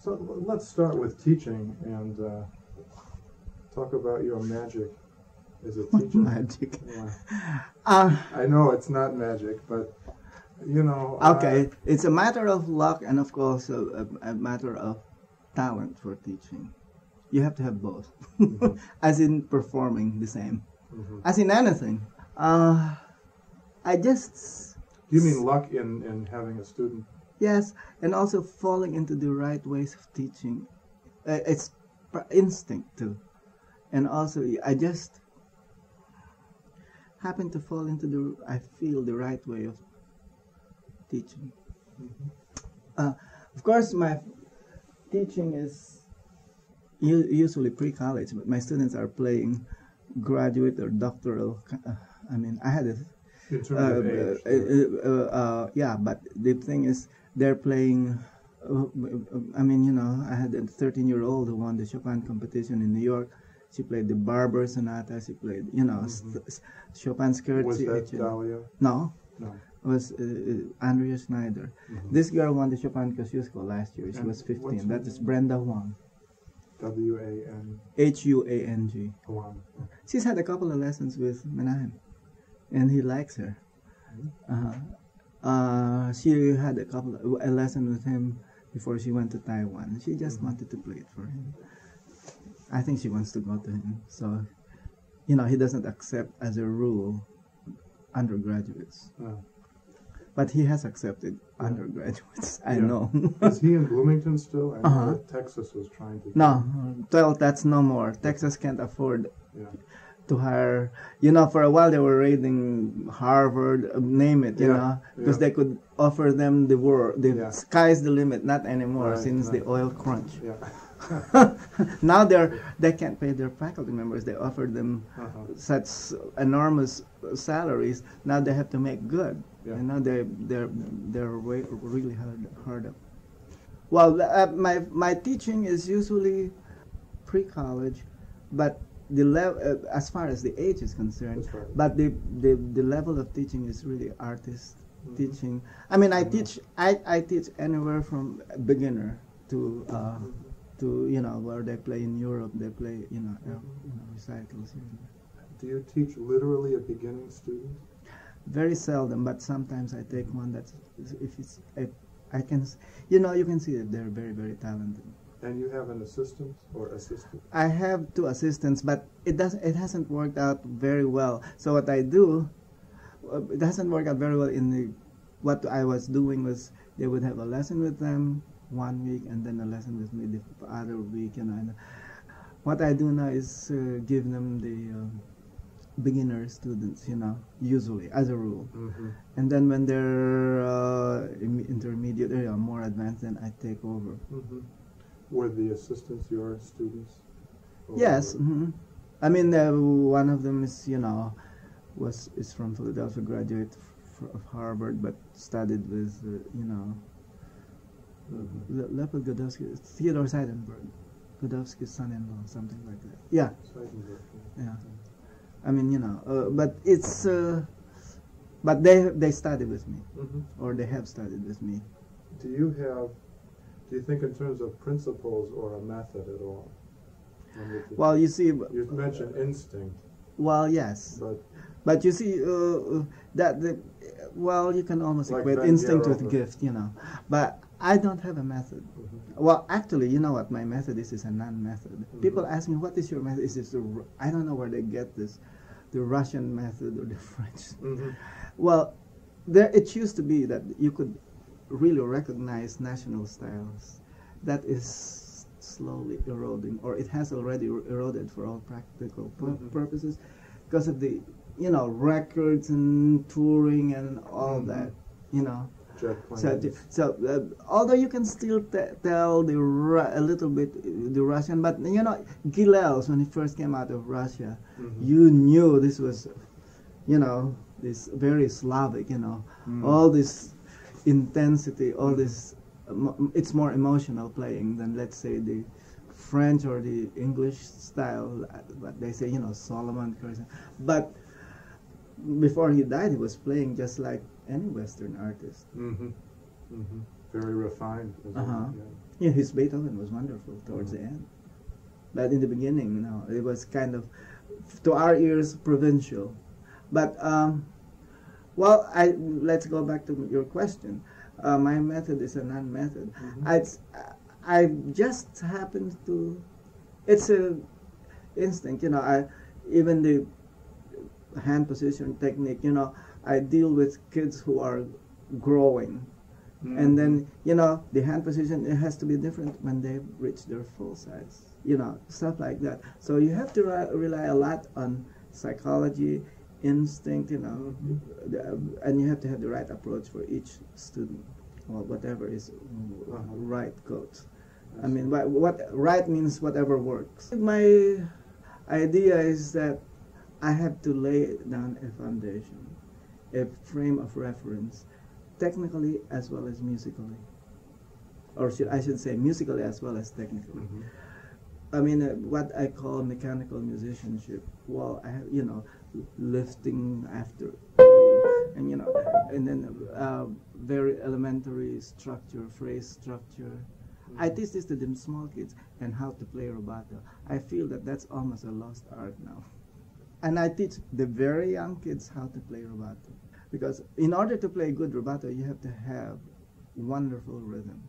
So let's start with teaching and talk about your magic as a teacher. Magic. Yeah. I know it's not magic, but you know. Okay, it's a matter of luck and of course a matter of talent for teaching. You have to have both, Mm-hmm. as in performing the same, Mm-hmm. as in anything. I just You mean luck in having a student? yes, and also falling into the right ways of teaching. It's instinct too, and also I just happen to fall into I feel the right way of teaching. Mm-hmm. Of course, my teaching is usually pre-college, but my students are playing graduate or doctoral. I mean, I had a In terms of age. yeah, but the thing is, they're playing. I mean, you know, I had a 13-year-old who won the Chopin competition in New York. She played the Barber Sonata. She played, you know, Chopin Scherzi. Was that Dahlia? No, No. it was Andrea Schneider. Mm-hmm. This girl won the Chopin Kosciuszko last year. She And was what's 15. her That is name? Brenda Huang. W-A-N. Huang. Huang. She's had a couple of lessons with Menahem, and he likes her. She had a lesson with him before she went to Taiwan. She just wanted to play it for him. I think she wants to go to him. So, you know, he doesn't accept as a rule undergraduates, Oh. but he has accepted undergraduates. I Yeah. know. Is he in Bloomington still? I know Uh-huh. that Texas was trying to. No, well, that's no more. Texas can't afford Yeah. to hire. You know, for a while they were raiding Harvard, name it. You Yeah, know, because yeah. they could offer them the world. The Yeah. sky's the limit. Not anymore, Right, since the right. oil crunch. Yeah. Now they can't pay their faculty members. They offered them Uh-huh. such enormous salaries. Now they have to make good. Yeah. You know, they're really hard up. Well, my teaching is usually pre-college, but the level as far as the age is concerned, That's right. but the level of teaching is really artist Mhm. teaching. I mean, I Mhm. teach I teach anywhere from beginner to Mhm. you know, where they play in Europe, they play you know recitals here and there. Do you teach literally a beginning student? Very seldom, but sometimes I take one that's if I can you know, you can see that they're very, very talented. And you have an assistant or assistant? I have 2 assistants, but it hasn't worked out very well. So what I do, it hasn't worked out very well what I was doing was they would have a lesson with them one week and then a lesson with me the other week, you know. And what I do now is give them the beginner students, you know, usually as a rule. Mm-hmm. And then when they're intermediate or more advanced, then I take over. Mm-hmm. Were the assistants your students? Or Yes. I mean, one of them is, you know, is from Philadelphia, graduate of Harvard, but studied with, you know, Leopold Godowski, Theodore Seidenberg, Godowski's son-in-law, something like that. Yeah, Seidenberg, yeah. I mean, you know, but it's, but they study with me, Mm-hmm. or they have studied with me. Do you think in terms of principles or a method at all? Well, you see, You mentioned instinct, well, yes. But you see, well, you can almost Like equate Van instinct Gogh, with but- gift, you know. But I don't have a method. Mm-hmm. Well, actually, you know what my method is a non-method. Mhm. People ask me, what is your method? Is this I don't know where they get this, the Russian method or the French. Mm-hmm. Well, it used to be that you could really recognize national styles. That is slowly eroding, or it has already eroded for all practical Mhm. purposes, because of the, you know, records and touring and all Mhm. that, you know. Jet planes. So although you can still tell a little bit the Russian, but you know, Gilels, when he first came out of Russia, Mhm. you knew this was, you know, this very Slavic, you know, Mm. all this intensity, all this, it's more emotional playing than, let's say, the French or the English style, but they say, you know, Solomon. But before he died, he was playing just like any Western artist. Mm-hmm. Mm-hmm. very refined. Yeah, his Beethoven was wonderful towards the end. But in the beginning, you know, it was kind of, to our ears, provincial. But, well, let's go back to your question. My method is a non-method. I just happened to, it's a instinct, you know, even the hand position technique, you know, I deal with kids who are growing. And then, you know, the hand position, it has to be different when they reach their full size, you know, stuff like that. So you have to rely a lot on psychology, instinct, you know, and you have to have the right approach for each student, or whatever is right goes. I mean, what right means whatever works. My idea is that I have to lay down a foundation, a frame of reference, technically as well as musically, or I should say musically as well as technically. I mean, what I call mechanical musicianship. Well, I have, you know, lifting after, and you know, and then very elementary structure, phrase structure. I teach this to the small kids and how to play rubato. I feel that that's almost a lost art now, and I teach the very young kids how to play rubato. Because in order to play good rubato, you have to have wonderful rhythm.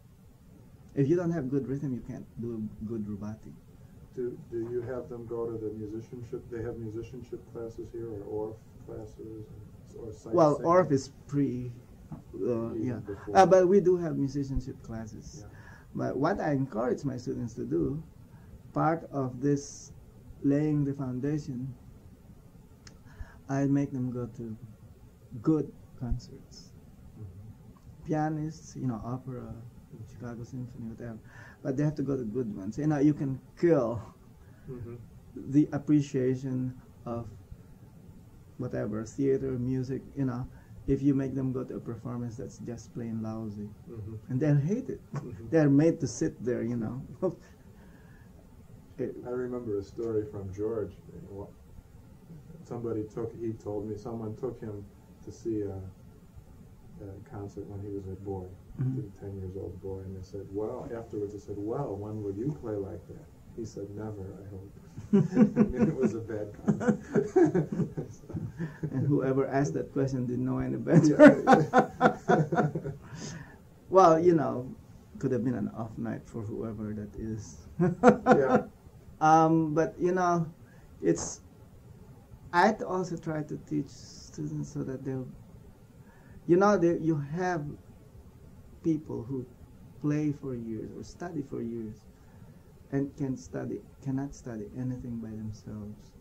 If you don't have good rhythm, you can't do good rubato. Do you have them go to the musicianship? They have musicianship classes here, or ORF classes, or sight well, singing? ORF is yeah. But we do have musicianship classes. Yeah. But what I encourage my students to do, part of this laying the foundation, I make them go to good concerts. Pianists, you know, opera, Chicago Symphony, whatever. But they have to go to good ones. You know, you can kill the appreciation of whatever, theater, music, you know, if you make them go to a performance that's just plain lousy. And they'll hate it. They're made to sit there, you know. I remember a story from George. He told me someone took him to see a concert when he was a boy, a 10-year-old boy, and they said, well, afterwards they said, well, when would you play like that? He said, never, I hope. I mean, it was a bad concert. And whoever asked that question didn't know any better. Well, you know, could have been an off night for whoever that is. Yeah. But, you know, I also try to teach students so that they'll, you know, you have people who play for years or study for years and cannot study anything by themselves.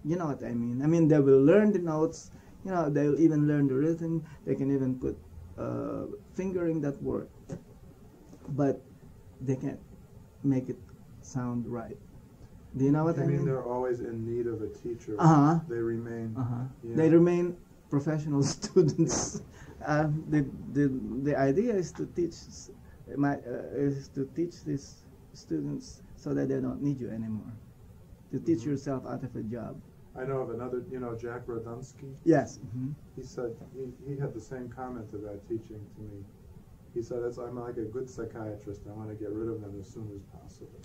You know what I mean? I mean, they will learn the notes, you know, they'll even learn the rhythm, they can even put fingering that word, but they can't make it sound right. Do you know what I mean? They're always in need of a teacher. They remain. Yeah. They remain professional students. The idea is to teach these students so that they don't need you anymore. To teach yourself out of a job. I know of another, you know, Jack Rodunsky. Yes. He said he had the same comment about teaching to me. He said, I'm like a good psychiatrist. I want to get rid of them as soon as possible.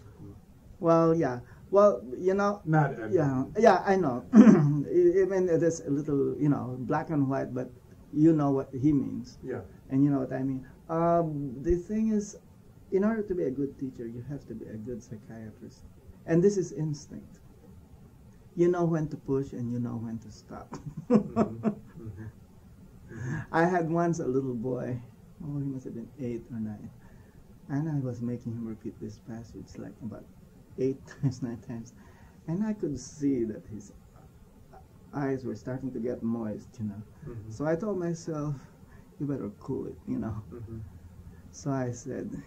Well, yeah. Well, you know. Not everyone. Yeah, I know. I mean, it is a little, you know, black and white, but you know what he means. Yeah. And you know what I mean. The thing is, in order to be a good teacher, you have to be a good psychiatrist. And this is instinct. You know when to push and you know when to stop. I had once a little boy, he must have been 8 or 9, and I was making him repeat this passage like about 8 times, 9 times, and I could see that his eyes were starting to get moist, you know. So I told myself, you better cool it, you know. So I said,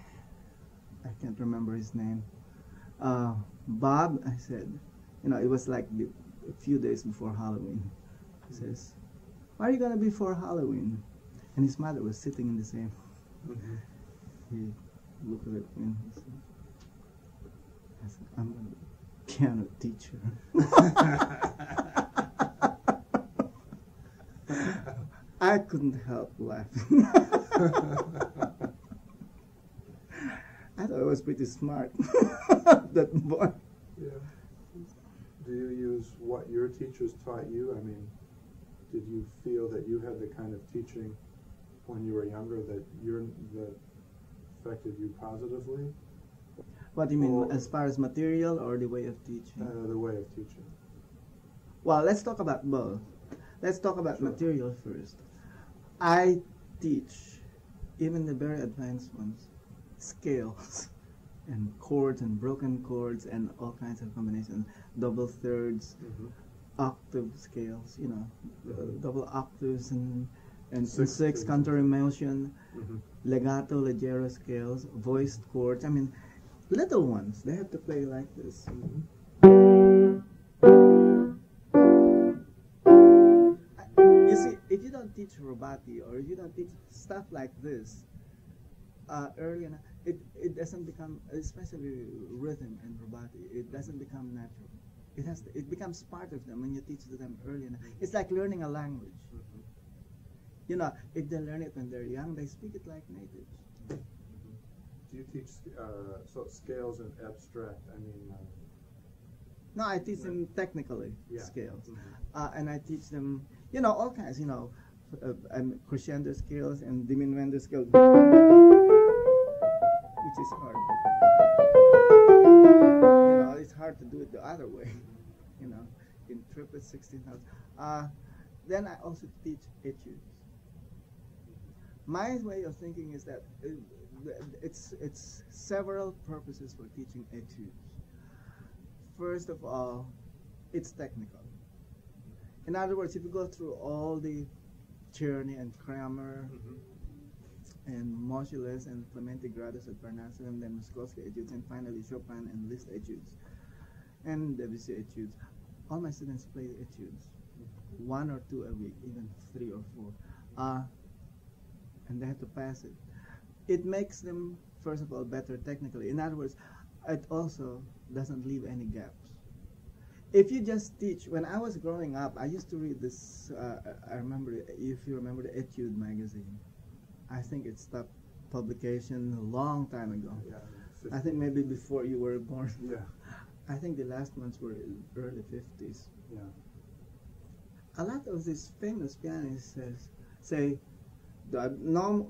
I can't remember his name, Bob, I said, you know, it was like a few days before Halloween. He says, where are you going to be for Halloween? And his mother was sitting in the same. He looked at me and he said, I said, I'm going to be a piano teacher. I couldn't help laughing. was pretty smart. That boy. Yeah. Do you use what your teachers taught you? I mean, did you feel that you had the kind of teaching when you were younger that affected you positively? What do you mean, as far as material or the way of teaching? The way of teaching. Well, let's talk about both. Let's talk about material first. I teach, even the very advanced ones, scales and chords and broken chords and all kinds of combinations, double thirds, octave scales, you know, double octaves and six contour motion, legato, leggero scales, voiced chords. I mean, little ones, they have to play like this. You see, if you don't teach rubati or if you don't teach stuff like this early enough, it doesn't become, especially rhythm and rubati, it doesn't become natural. It becomes part of them when you teach them early enough. It's like learning a language. You know, if they learn it when they're young, they speak it like natives. Do you teach so scales and abstract? I mean. No, I teach them technically scales, and I teach them, you know, all kinds. You know, crescendo scales and diminuendo scales, which is hard. You know, it's hard to do it the other way. You know, in triplet 16 notes. Then I also teach etudes. My way of thinking is that it's several purposes for teaching etudes. First of all, it's technical. In other words, if you go through all the Czerny and Kramer and Moscheles and Clementi Grados at Parnaso and then Muskowski etudes and finally Chopin and Liszt etudes and Debussy etudes, all my students play etudes, 1 or 2 a week, even 3 or 4, and they have to pass it. It makes them, first of all, better technically. In other words, it also doesn't leave any gaps. If you just teach, when I was growing up, I used to read this, I remember, if you remember the Etude magazine. I think it stopped publication a long time ago. Yeah, I think maybe before you were born. Yeah. I think the last ones were in early 50s. Yeah. A lot of these famous pianists say, no,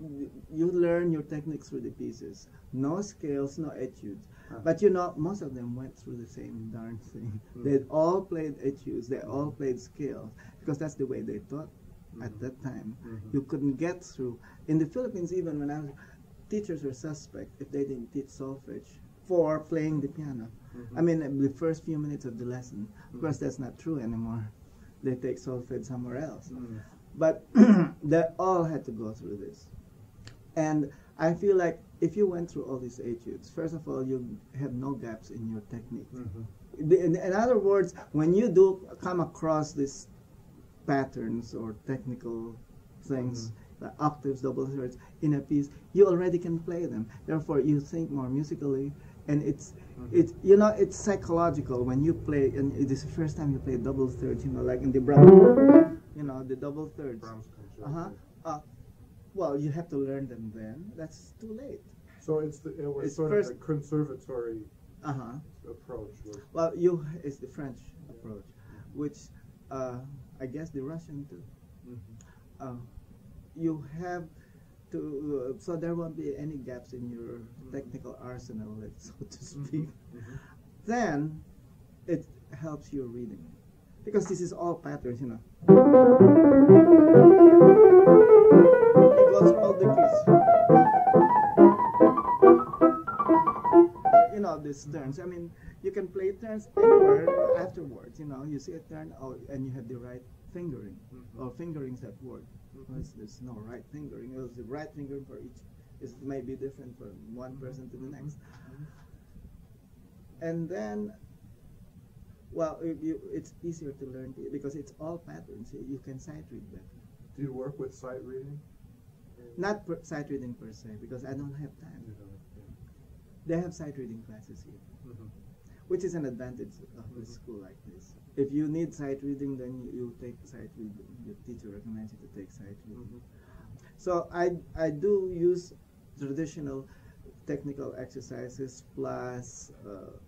you learn your techniques through the pieces. No scales, no etudes. But you know, most of them went through the same darn thing. They all played etudes. They all played scales because that's the way they taught at that time. You couldn't get through. In the Philippines, even when I was, teachers were suspect if they didn't teach solfege for playing the piano. I mean, the first few minutes of the lesson. Of course, that's not true anymore. They take solfege somewhere else. But they all had to go through this. And I feel like if you went through all these etudes, first of all, you have no gaps in your technique. In other words, when you do come across these patterns or technical things, like octaves, double thirds, in a piece, you already can play them. Therefore, you think more musically, and it's you know, it's psychological when you play, and it is the first time you play double thirds, you know, like in the Brahms, you know, the double thirds. Well, you have to learn them then. That's too late. So it was sort of a conservatory approach. Well, it's the French approach, which I guess the Russian too. You have to, so there won't be any gaps in your technical arsenal, so to speak. Then it helps your reading, because this is all patterns, you know. It goes through all the keys. You know, these turns. I mean, you can play turns anywhere afterwards. You know, you see a turn, and you have the right fingering, or fingerings that work. There's no right fingering. The right fingering for each may be different from one person to the next. And then, well, it's easier to learn because it's all patterns. You can sight read better. Do you work with sight reading? Not sight reading per se, because I don't have time. They have sight reading classes here, which is an advantage of a school like this. If you need sight reading, then you take sight reading. Your teacher recommends you to take sight reading. So I do use traditional technical exercises plus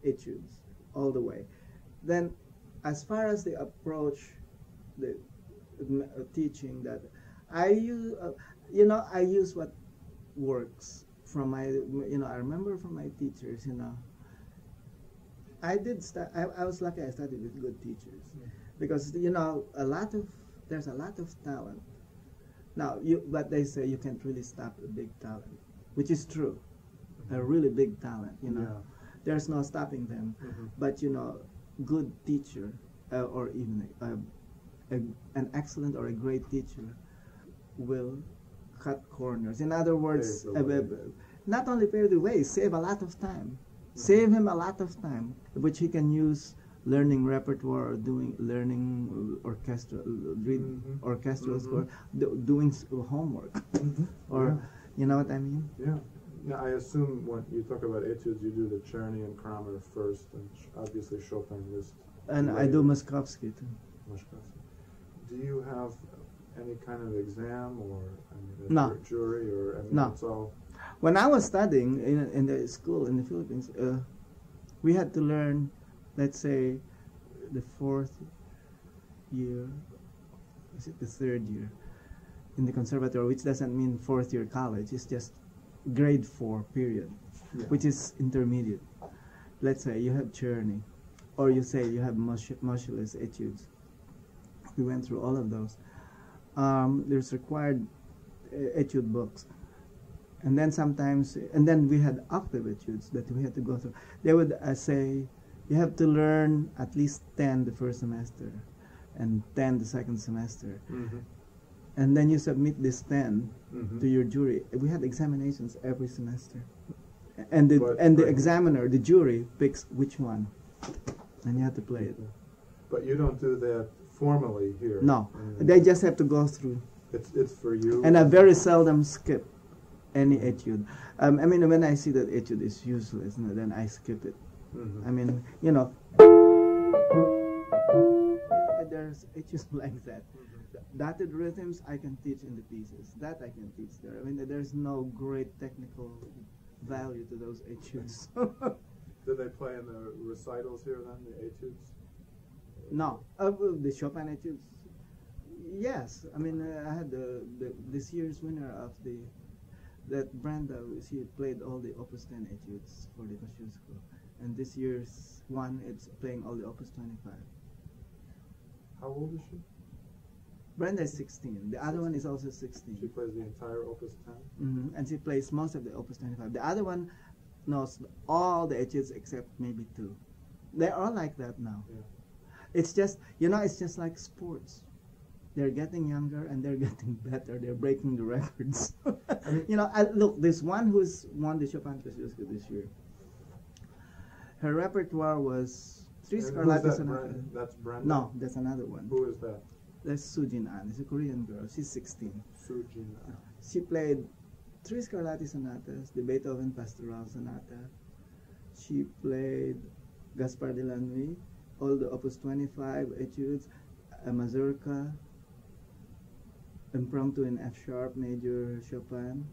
etudes all the way. Then, as far as the approach, the teaching, that I use, I use what works from my, I remember from my teachers, I did I was lucky I studied with good teachers, because there's a lot of talent. Now, but they say you can't really stop a big talent, which is true. A really big talent, there's no stopping them. But good teacher, or even an excellent or a great teacher will cut corners. In other words, not only pave the way, save a lot of time. Save him a lot of time, which he can use learning repertoire or learning orchestral, orchestral score, doing homework, or you know what I mean? Yeah. Now, I assume when you talk about etudes, you do the Czerny and Kramer first, and obviously Chopin Liszt. And later. I do Moszkowski too. Moszkowski. Do you have any kind of exam or no. Jury or no. It's all? When I was studying in the school in the Philippines, we had to learn, let's say, the 4th year, is it the 3rd year, in the conservatory, which doesn't mean 4th year college. It's just grade 4 period, which is intermediate. Let's say you have Czerny, or you say you have Moscheles etudes. We went through all of those. There's required etude books. And then we had octave etudes that we had to go through. They would say, you have to learn at least 10 the first semester, and 10 the second semester. And then you submit this 10 to your jury. We had examinations every semester. And the examiner, the jury, picks which one. And you have to play it. But you don't do that formally here. No, they just have to go through. It's for you. And I very seldom skip any etude. I mean, when I see that etude is useless, then I skip it. I mean, there's etudes like that. Dotted rhythms I can teach in the pieces. That I can teach there. I mean, there's no great technical value to those etudes. Do they play in the recitals here then, the etudes? No, the Chopin etudes. Yes, I mean, I had this year's winner of that Brenda. She played all the Opus 10 etudes for the Kosciuszko, and this year's one, it's playing all the Opus 25. How old is she? Brenda is 16. The other one is also 16. She plays the entire Opus 10? And she plays most of the Opus 25. The other one knows all the etudes except maybe 2. They're all like that now. Yeah. It's just, it's just like sports. They're getting younger and they're getting better. They're breaking the records. Look, this one who's won the Chopin Kosciuszko this year, her repertoire was 3 Scarlatti Sonatas. That's Brenda? No, that's another one. Who is that? That's Sujin An. It's a Korean girl. She's 16. Sujin An. She played 3 Scarlatti Sonatas, the Beethoven Pastoral Sonata. She played Gaspard de la Nuit, all the Opus 25 etudes, a mazurka, impromptu in F sharp major Chopin,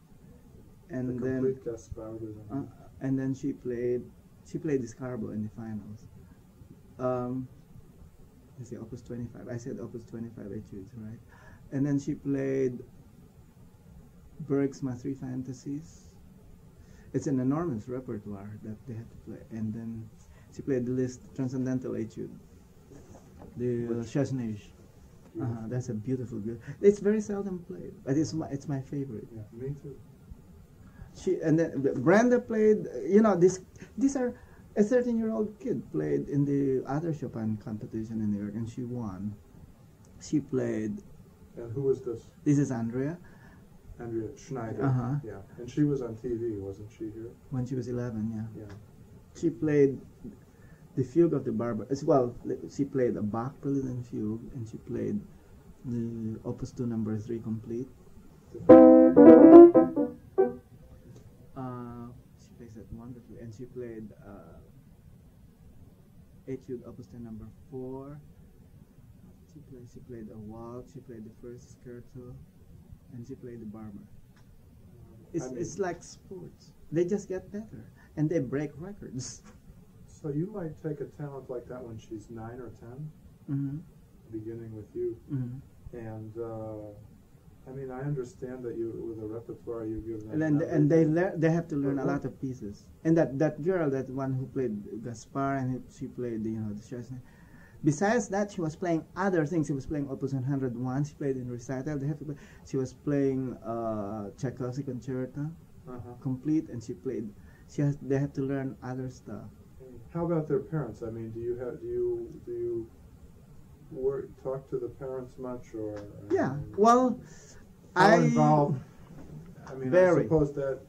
and complete Gaspard de la Nuit. And then she played the Scarbo in the finals. Let's see, Opus 25. I said Opus 25 etudes, right? And then she played Berg's My Three Fantasies. It's an enormous repertoire that they had to play. And then she played the Liszt Transcendental Etude, the Chasnage. That's a beautiful. It's very seldom played, but it's my favorite. Yeah, me too. And then Brenda played. These are. A 13-year-old kid played in the other Chopin competition in New York, and she won. She played. And who was this? This is Andrea. Andrea Schneider. Yeah, and she was on TV, wasn't she here? When she was 11, yeah. Yeah. She played the Fugue of the Barber. Well, she played a Bach Prelude and Fugue, and she played the Opus 2 Number 3 Complete. She plays that wonderfully, and she played Etude Opus 10 Number 4. She played a waltz. She played the first scherzo, and she played the Barber. It's like sports. they just get better, and they break records. So you might take a talent like that when she's 9 or 10, Mm-hmm. beginning with you, Mm-hmm. and I mean, I understand that you, with a repertoire, you give them. And they have to learn a But lot of pieces. And that girl, that one who played Gaspar, and she played the Chesney. Besides that, she was playing other things. She was playing Opus 101. She played in recital. They have to play. She was playing Tchaikovsky concerto, complete, and she played. They have to learn other stuff. How about their parents? I mean, do you talk to the parents much, or? Yeah. Well, how involved? I mean, very. I suppose that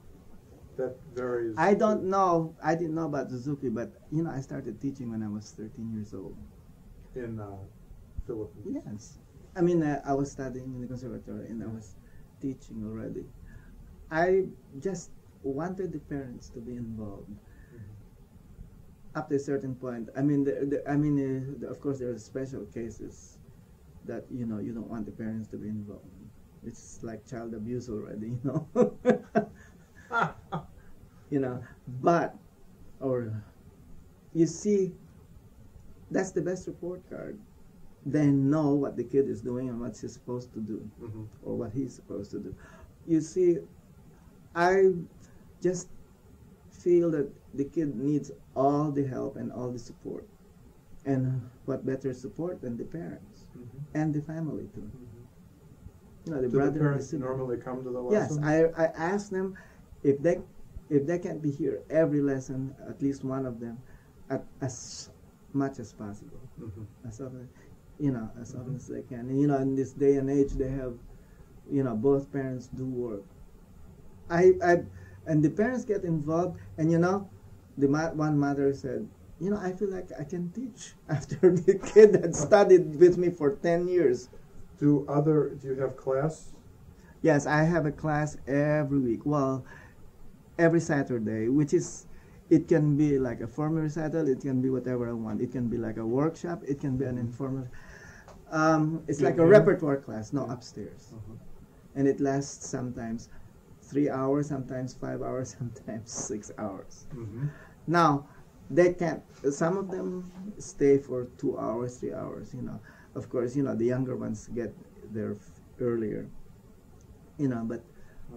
varies. I don't know. I didn't know about Suzuki, but I started teaching when I was 13 years old. In Philippines. Yes. I mean, I was studying in the conservatory, and I was teaching already. I just wanted the parents to be involved. Up to a certain point. I mean, of course, there are special cases that you don't want the parents to be involved. It's like child abuse already, But, you see, that's the best report card. They know what the kid is doing and what she's supposed to do, or what he's supposed to do. You see, I just feel that the kid needs all the help and all the support. And what better support than the parents and the family too. The Do brother the parents and the normally come to the Yes, lesson? I ask them if they can't be here every lesson, at least one of them, as much as possible, as often, as often as they can. And, in this day and age, they have, both parents do work. And the parents get involved, and one mother said, I feel like I can teach after the kid had studied with me for 10 years. Do you have class? Yes, I have a class every week. Well, every Saturday, it can be like a formal recital, it can be whatever I want. It can be like a workshop, it can be an informal. It's like a repertoire class, upstairs. And it lasts sometimes 3 hours, sometimes 5 hours, sometimes 6 hours. Now, they can't, some of them stay for 2 hours, 3 hours, Of course, the younger ones get there earlier, but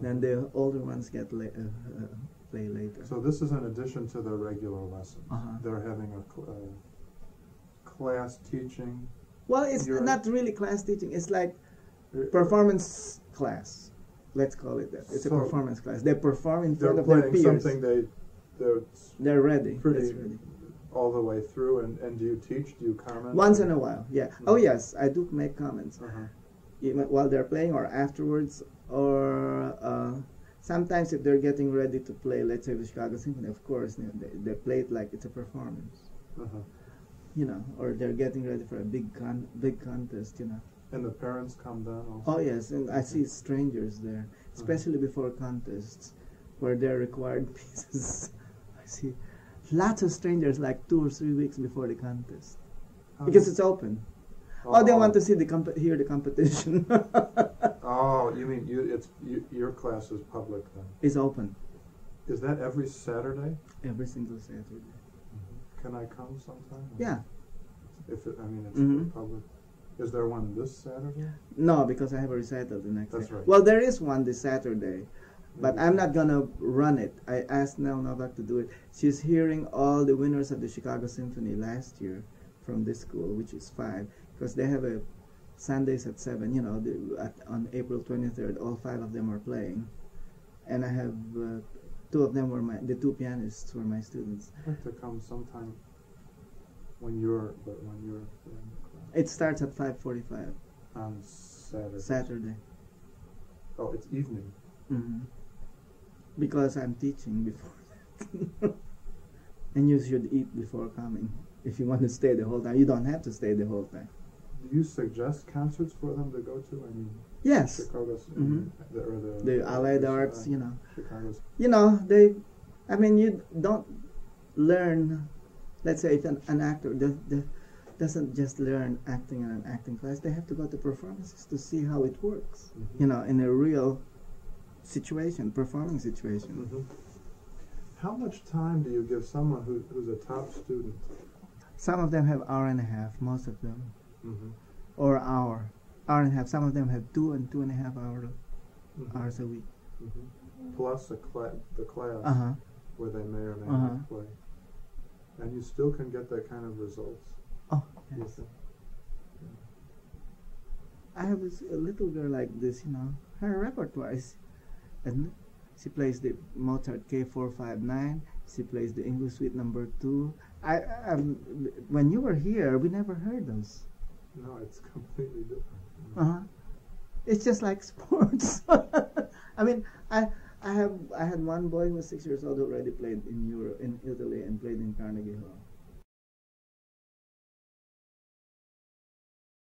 then the older ones get play later. So this is in addition to their regular lessons. They're having a class teaching. Well, it's not really class teaching. It's like performance class. Let's call it that. It's a performance class. They perform in front of their peers. They're playing something they're ready. Pretty ready. All the way through. And do you teach? Do you comment? Once in a while, yeah. Oh yes, I do make comments. Even while they're playing or afterwards, or sometimes if they're getting ready to play, let's say the Chicago Symphony, of course, they play it like it's a performance. Or they're getting ready for a big contest, And the parents come down also? Oh yes, and I see strangers there, especially before contests, where they're required pieces. I see lots of strangers, like 2 or 3 weeks before the contest, because it's open. They want to see hear the competition. Oh, you mean your class is public then? It's open. Is that every Saturday? Every single Saturday. Can I come sometime? Yeah. It's public. Is there one this Saturday? No, because I have a recital the next day. That's right. Well, there is one this Saturday, but I'm not gonna run it. I asked Nell Novak to do it. She's hearing all the winners of the Chicago Symphony last year from this school, which is 5, because they have a Sundays at 7. On April 23rd, all 5 of them are playing, and I have 2 of them were the 2 pianists were my students. I'd like to come sometime when you're in class. It starts at 5:45 on Saturday. Saturday. Oh, it's evening. Because I'm teaching before that. And you should eat before coming if you want to stay the whole time. You don't have to stay the whole time. Do you suggest concerts for them to go to? I mean, yes. Chicago's, the Allied Arts, Chicago's. You don't learn, let's say if an actor doesn't just learn acting in an acting class, they have to go to performances to see how it works, in a real situation, performing situation. How much time do you give someone who's a top student? Some of them have hour and a half, most of them, Mm-hmm. or hour and a half. Some of them have 2.5 hours a week. Mm-hmm. Plus the class Uh-huh. where they may or may Uh-huh. not play. And you still can get that kind of results. Oh, You yes. think? I have a little girl like this, you know. Her repertoire is, and she plays the Mozart K459. She plays the English Suite Number 2. When you were here, we never heard those. No, it's completely different. Uh-huh. It's just like sports. I mean, I had one boy who was 6 years old who already played in Europe, in Italy, and played in Carnegie Hall.